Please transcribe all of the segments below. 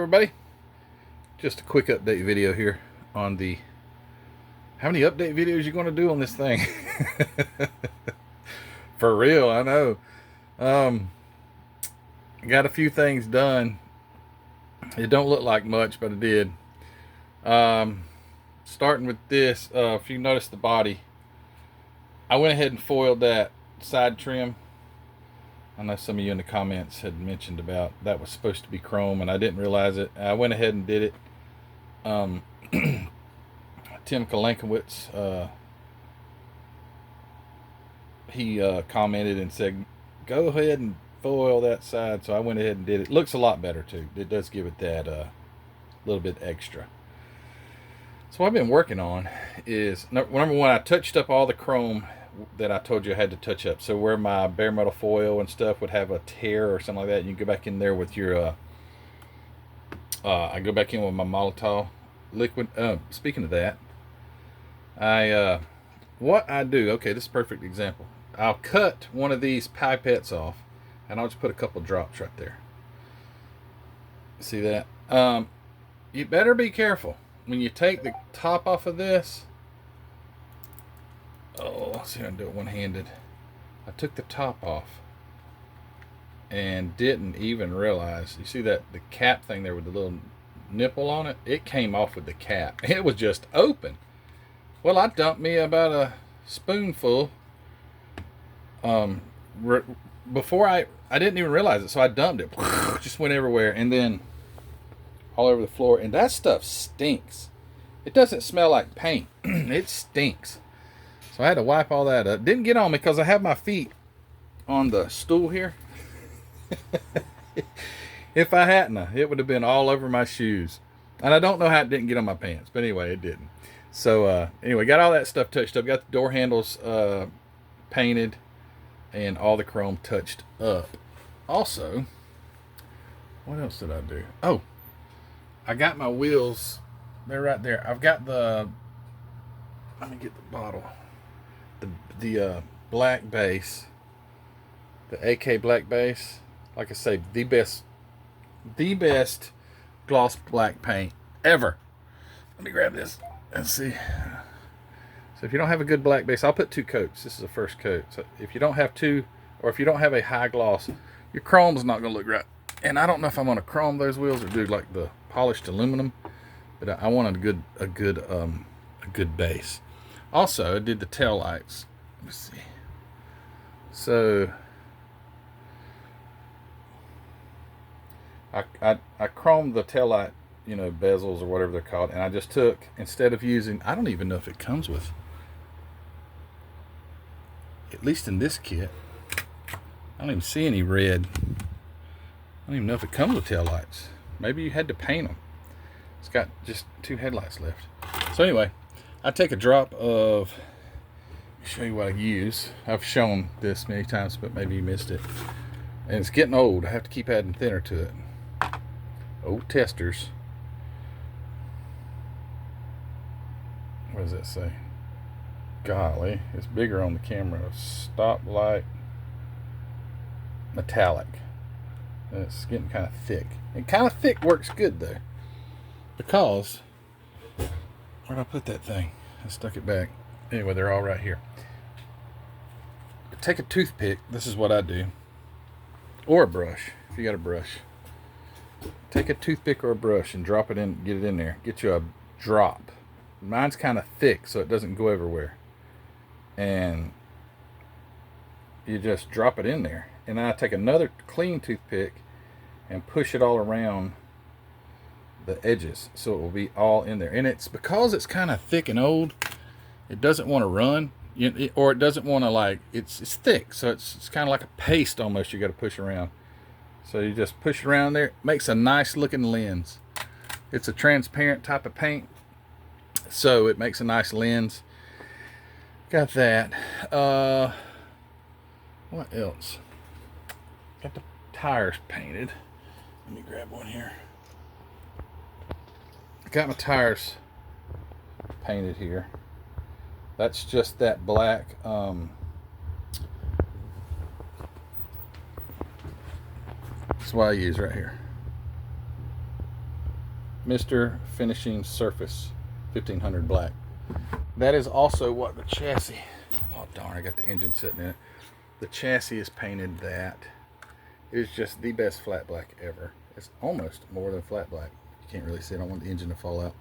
everybody. Just a quick update video here on the how many update videos you going to do on this thing. For real, I know. Got a few things done. It don't look like much, but it did. Starting with this, if you notice the body, I went ahead and foiled that side trim. I know some of you in the comments had mentioned about that was supposed to be chrome, and I didn't realize it. I went ahead and did it. Tim Kalankowitz, he commented and said, go ahead and foil that side. So I went ahead and did it. Looks a lot better too. It does give it that little bit extra. So what I've been working on is, number one, I touched up all the chrome that I told you I had to touch up. So where my bare metal foil and stuff would have a tear or something like that, you can go back in there with your I go back in with my Molotov liquid. Speaking of that, what I do, okay, this is a perfect example. I'll cut one of these pipettes off and I'll just put a couple drops right there. See that? You better be careful when you take the top off of this. Oh, let's see if I can do it one-handed. I took the top off and didn't even realize. You see that the cap thing there with the little nipple on it? It came off with the cap. It was just open. Well, I dumped me about a spoonful. Before I didn't even realize it, so I dumped it. Just went everywhere, and then all over the floor. And that stuff stinks. It doesn't smell like paint. It stinks. So I had to wipe all that up. Didn't get on me because I have my feet on the stool here. If I hadn't, it would have been all over my shoes. And I don't know how it didn't get on my pants. But anyway, it didn't. So anyway, got all that stuff touched up. Got the door handles painted. And all the chrome touched up. Also, what else did I do? Oh, I got my wheels. They're right there. I've got the... Let me get the bottle. The black base, the AK black base, like I say, the best gloss black paint ever. Let me grab this and see. So if you don't have a good black base, I'll put 2 coats. This is the first coat. So if you don't have 2, or if you don't have a high gloss, your chrome's not going to look right. And I don't know if I'm going to chrome those wheels or do like the polished aluminum, but I wanted a good base. Also, I did the tail lights. Let me see. So I chromed the tail light, bezels or whatever they're called, and I just took, instead of using, I don't even know if it comes with, at least in this kit, I don't even see any red. I don't even know if it comes with tail lights. Maybe you had to paint them. It's got just 2 headlights left. So anyway, I take a drop of, let me show you what I use. I've shown this many times, but maybe you missed it. And it's getting old. I have to keep adding thinner to it. Old testers. What does that say? Golly, it's bigger on the camera. Stoplight metallic. And it's getting kind of thick. And kind of thick works good though, because where'd I put that thing? I stuck it back. Anyway, they're all right here. Take a toothpick. This is what I do. Or a brush, if you got a brush. Take a toothpick or a brush and drop it in, get it in there. Get you a drop. Mine's kind of thick, so it doesn't go everywhere. And you just drop it in there. And then I take another clean toothpick and push it all around the edges, so it will be all in there. And it's because it's kind of thick and old, it doesn't want to run, or it doesn't want to, like, it's thick, so it's kind of like a paste almost. You got to push around, so you just push it around there. It makes a nice looking lens. It's a transparent type of paint, so it makes a nice lens. Got that. What else? Got the tires painted. Let me grab one here. Got my tires painted here. That's just that black that's what I use right here. Mr. Finishing Surface 1500 black. That is also what the chassis, oh darn, I got the engine sitting in it. The chassis is painted that. It is just the best flat black ever. It's almost more than flat black. You can't really see it. I don't want the engine to fall out.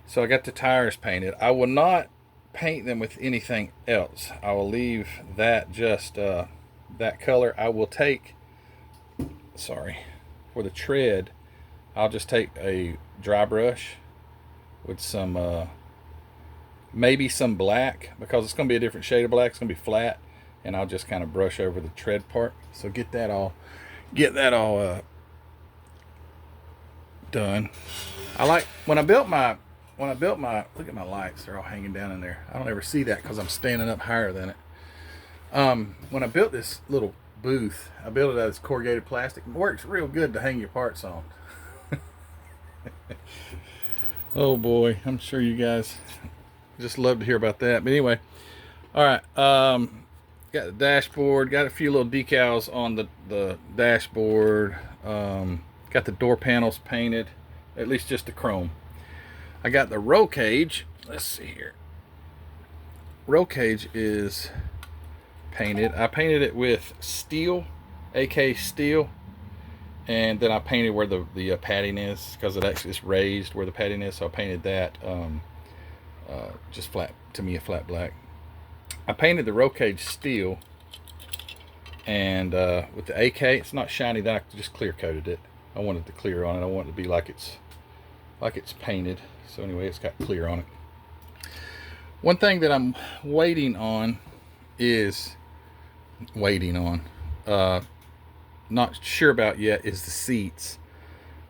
So I got the tires painted. I will not paint them with anything else. I will leave that just that color. I will take, sorry, for the tread, I'll just take a dry brush with some maybe some black, because it's going to be a different shade of black. It's going to be flat, and I'll just kind of brush over the tread part. So get that all done. I like when I built my look at my lights, they're all hanging down in there. I don't ever see that because I'm standing up higher than it. When I built this little booth, I built it out of this corrugated plastic. It works real good to hang your parts on. Oh boy, I'm sure you guys just love to hear about that. But anyway, all right, got the dashboard, got a few little decals on the dashboard, got the door panels painted, at least just the chrome. I got the roll cage, let's see here, roll cage is painted. I painted it with steel, AK steel, and then I painted where the padding is, because it actually is raised where the padding is, so I painted that just flat, to me a flat black. I painted the roll cage steel, and with the AK, it's not shiny, then I just clear coated it. I wanted to clear on it. I want it to be like it's painted. So anyway, it's got clear on it. One thing that I'm waiting on, not sure about yet, is the seats.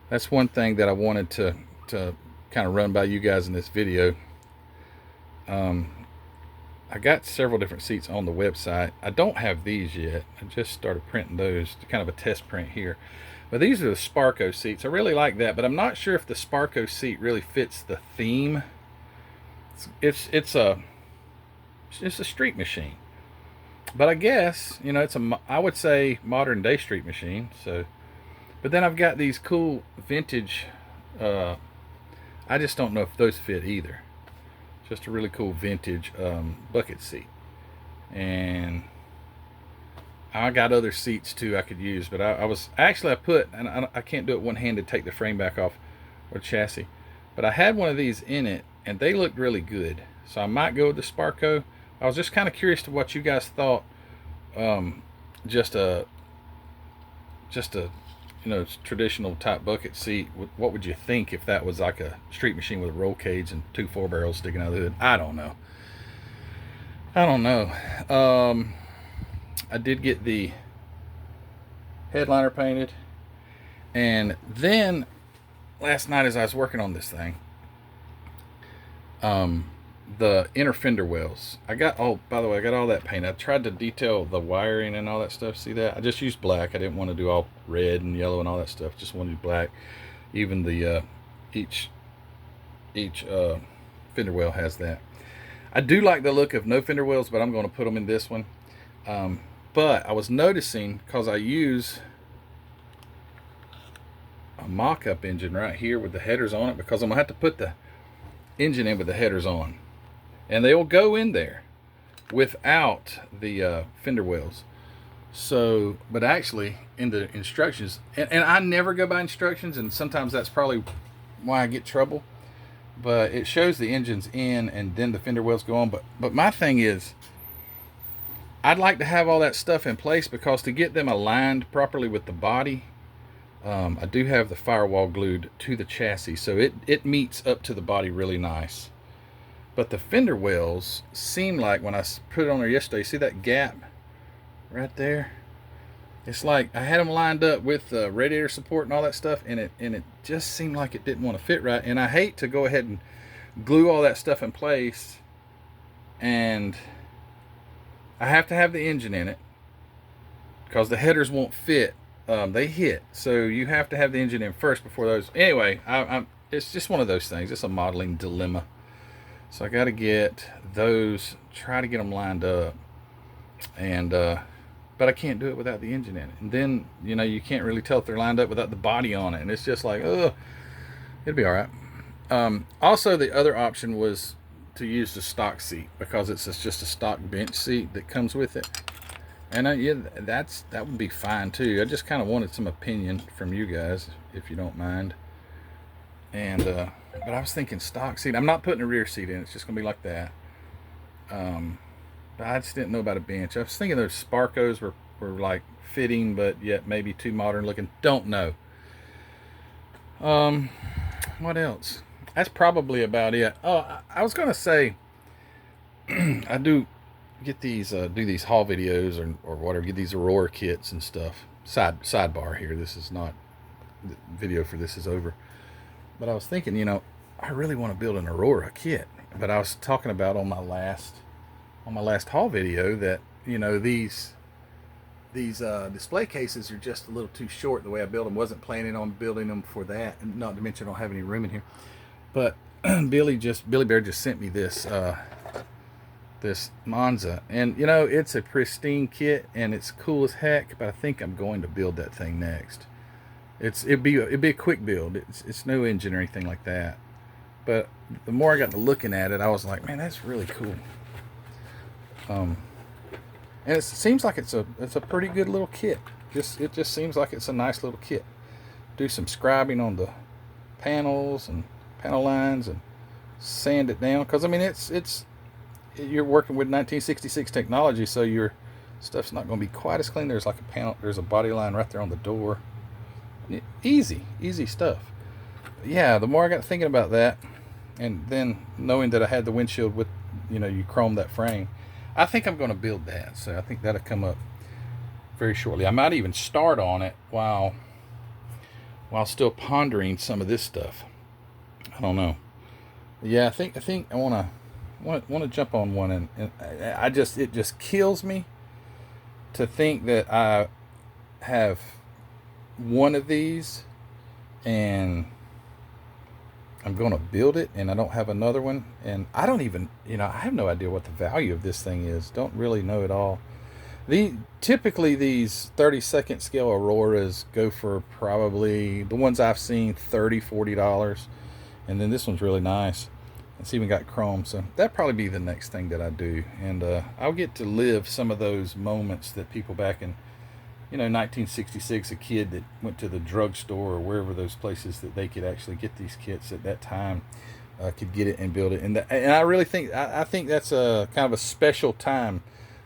That's one thing that I wanted to kind of run by you guys in this video. I got several different seats on the website. I don't have these yet. I just started printing those, kind of a test print here. But these are the Sparco seats. I really like that, but I'm not sure if the Sparco seat really fits the theme. It's a street machine. But I guess, you know, I would say modern day street machine. So, but then I've got these cool vintage, I just don't know if those fit either. Just a really cool vintage bucket seat. And I got other seats too I could use, but I put, and I can't do it one-handed, take the frame back off or chassis, but I had one of these in it and they looked really good, so I might go with the Sparco. I was just kind of curious to what you guys thought. Just a you know, traditional type bucket seat. What would you think if that was like a street machine with a roll cage and 2 4-barrels sticking out of the hood? I don't know. I did get the headliner painted, and then last night as I was working on this thing, the inner fender wells, by the way, I got all that paint. I tried to detail the wiring and all that stuff. See that? I just used black. I didn't want to do all red and yellow and all that stuff. Just wanted to do black. Even the each fender well has that. I do like the look of no fender wells, but I'm going to put them in this one. But I was noticing, because I use a mock-up engine right here with the headers on it, because I'm going to have to put the engine in with the headers on. And they will go in there without the fender wells. So, but actually in the instructions, and I never go by instructions, and sometimes that's probably why I get trouble, but it shows the engine's in and then the fender wells go on. But my thing is, I'd like to have all that stuff in place, because to get them aligned properly with the body, I do have the firewall glued to the chassis, so it meets up to the body really nice. But the fender wells seem like, when I put it on there yesterday, see that gap right there? It's like I had them lined up with radiator support and all that stuff, and it just seemed like it didn't want to fit right. And I hate to go ahead and glue all that stuff in place, and I have to have the engine in it, because the headers won't fit. They hit, so you have to have the engine in first before those. Anyway, it's just one of those things. It's a modeling dilemma. So I got to get those, try to get them lined up, and but I can't do it without the engine in it. And then, you know, you can't really tell if they're lined up without the body on it, and it's just like, ugh. It'll be all right. Also, the other option was to use the stock seat because it's just a stock bench seat that comes with it. And yeah, that would be fine too. I just kind of wanted some opinion from you guys, if you don't mind. And but I was thinking stock seat. I'm not putting a rear seat in. It's just gonna be like that. But I just didn't know about a bench. I was thinking those Sparkos were like fitting, but yet maybe too modern looking. Don't know. What else? That's probably about it. Oh, I was gonna say, I do get these do these haul videos or whatever. Get these Aurora kits and stuff. Sidebar here. This is not the video for this is over. But I was thinking, I really want to build an Aurora kit. But I was talking about on my last haul video that these display cases are just a little too short the way I built them. Wasn't planning on building them for that, and not to mention I don't have any room in here. But Billy Bear just sent me this this Monza, and it's a pristine kit and it's cool as heck. But I think I'm going to build that thing next. It'd be a quick build. It's no engine or anything like that. But the more I got to looking at it, I was like, man, that's really cool. And it seems like it's a pretty good little kit. It just seems like it's a nice little kit. Do some scribing on the panels and panel lines and sand it down, because I mean you're working with 1966 technology, so your stuff's not going to be quite as clean. There's like there's a body line right there on the door. Easy stuff. Yeah, the more I got thinking about that, and then knowing that I had the windshield with, you chrome that frame, I think I'm going to build that. So I think that'll come up very shortly. I might even start on it while still pondering some of this stuff. I don't know. Yeah, I think I want to jump on one, and it just kills me to think that I have one of these and I'm going to build it and I don't have another one, and I don't even, I have no idea what the value of this thing is. Don't really know at all. Typically these 32nd scale Auroras go for probably, the ones I've seen, $30-$40, and then this one's really nice. It's even got chrome, so that'd probably be the next thing that I do, and I'll get to live some of those moments that people back in 1966, a kid that went to the drugstore or wherever those places that they could actually get these kits at that time, could get it and build it. And I really think, I think that's a kind of a special time.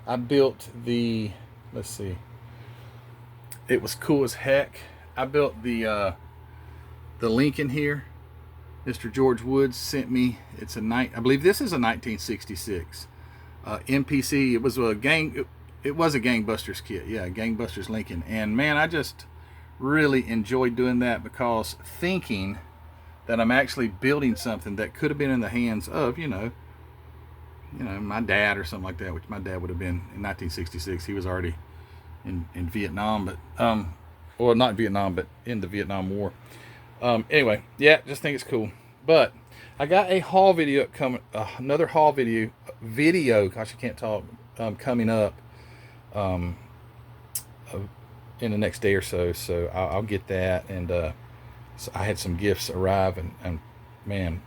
I built let's see, it was cool as heck. I built the Lincoln here. Mr. George Woods sent me. I believe this is a 1966 MPC. It was a Gangbusters kit. Yeah, Gangbusters Lincoln. And man, I just really enjoyed doing that, because thinking that I'm actually building something that could have been in the hands of, my dad or something like that, which my dad would have been in 1966. He was already in Vietnam, but well, not Vietnam, but in the Vietnam War. Anyway, yeah, just think it's cool. But I got a haul video coming, another haul video. Gosh, I can't talk. Coming up. In the next day or so, I'll get that, and so I had some gifts arrive, and man,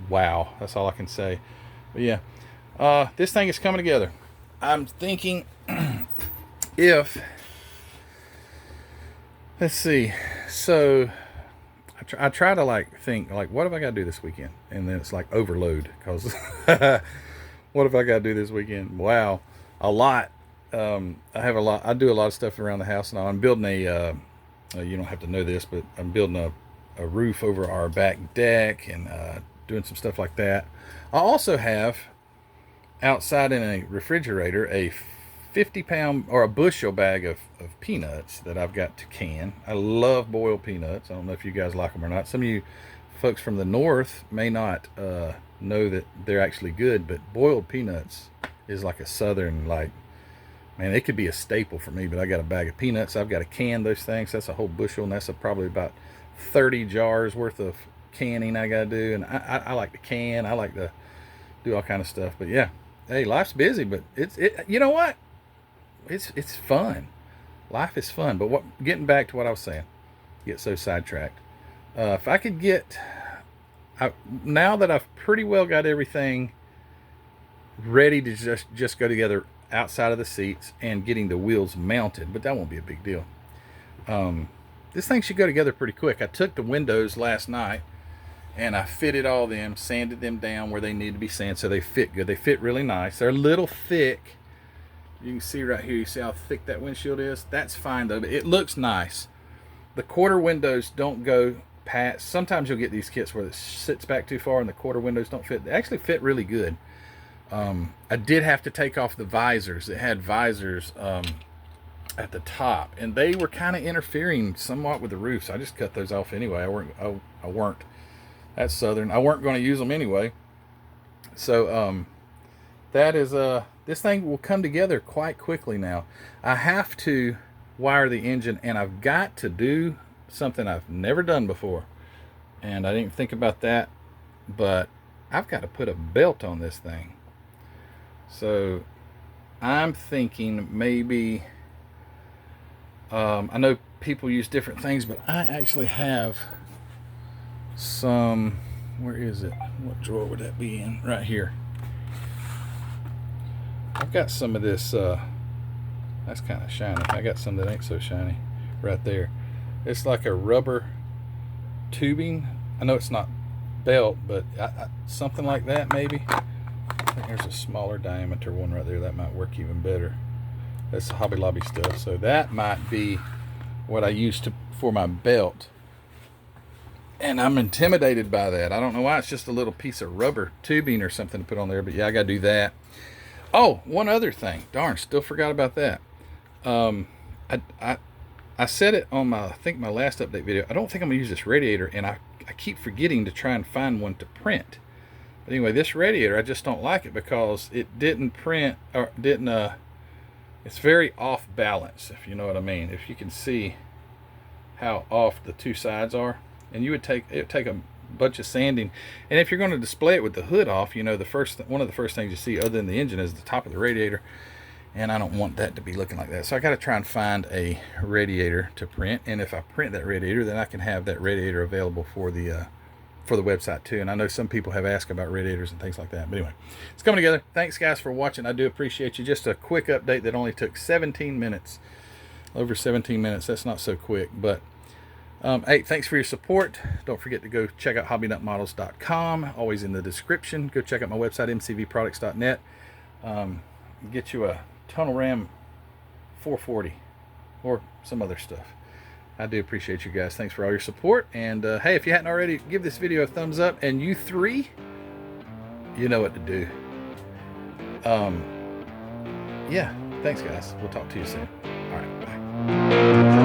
wow, that's all I can say. But yeah, this thing is coming together. I'm thinking let's see, so I try to think what have I got to do this weekend, and then it's like overload, because what have I got to do this weekend? Wow, a lot. I do a lot of stuff around the house now. I'm building you don't have to know this, but I'm building a roof over our back deck, and doing some stuff like that. I also have outside in a refrigerator a 50-pound or a bushel bag of peanuts that I've got to can. I love boiled peanuts. I don't know if you guys like them or not. Some of you folks from the north may not know that they're actually good, but boiled peanuts is like a southern, man, it could be a staple for me. But I got a bag of peanuts. I've got to can those things. That's a whole bushel, and that's probably about 30 jars worth of canning I got to do. And I like to can. I like to do all kind of stuff. But yeah, hey, life's busy, but you know what? It's fun. Life is fun. But getting back to what I was saying, get so sidetracked. If I could get now that I've pretty well got everything ready to just go together outside of the seats and getting the wheels mounted, but that won't be a big deal. This thing should go together pretty quick. I took the windows last night and I fitted all them, sanded them down where they need to be sanded so they fit good. They fit really nice. They're a little thick. You can see right here, you see how thick that windshield is? That's fine though, but it looks nice. The quarter windows don't go past. Sometimes you'll get these kits where it sits back too far and the quarter windows don't fit. They actually fit really good. I did have to take off the visors. It had visors at the top, and they were kind of interfering somewhat with the roof, so I just cut those off anyway. I weren't. That's Southern. I weren't going to use them anyway. So that is this thing will come together quite quickly now. I have to wire the engine, and I've got to do something I've never done before, and I didn't think about that, but I've got to put a belt on this thing. So I'm thinking maybe I know people use different things, but I actually have some. Where is it? What drawer would that be in? Right here. I've got some of this that's kind of shiny. I got some that ain't so shiny right there. It's like a rubber tubing. I know it's not belt, but something like that maybe. I think there's a smaller diameter one right there that might work even better. That's Hobby Lobby stuff, so that might be what I use for my belt, and I'm intimidated by that. I don't know why. It's just a little piece of rubber tubing or something to put on there, but yeah, I gotta do that. Oh, one other thing. Darn, still forgot about that. I said it on I think my last update video. I don't think I'm gonna use this radiator, and I keep forgetting to try and find one to print. But anyway, this radiator, I just don't like it because it didn't print, or didn't, it's very off balance, if you know what I mean. If you can see how off the two sides are. And it would take a bunch of sanding. And if you're going to display it with the hood off, you know, one of the first things you see other than the engine is the top of the radiator. And I don't want that to be looking like that. So I got to try and find a radiator to print. And if I print that radiator, then I can have that radiator available for the website too. And I know some people have asked about radiators and things like that. But anyway, it's coming together. Thanks guys for watching. I do appreciate you. Just a quick update that only took 17 minutes. Over 17 minutes. That's not so quick. But hey, thanks for your support. Don't forget to go check out hobbynutmodels.com. Always in the description. Go check out my website, mcvproducts.net. Get you a Tunnel Ram 440 or some other stuff. I do appreciate you guys. Thanks for all your support. And hey, if you hadn't already, give this video a thumbs up. And you three, you know what to do. Yeah, thanks guys. We'll talk to you soon. All right, bye.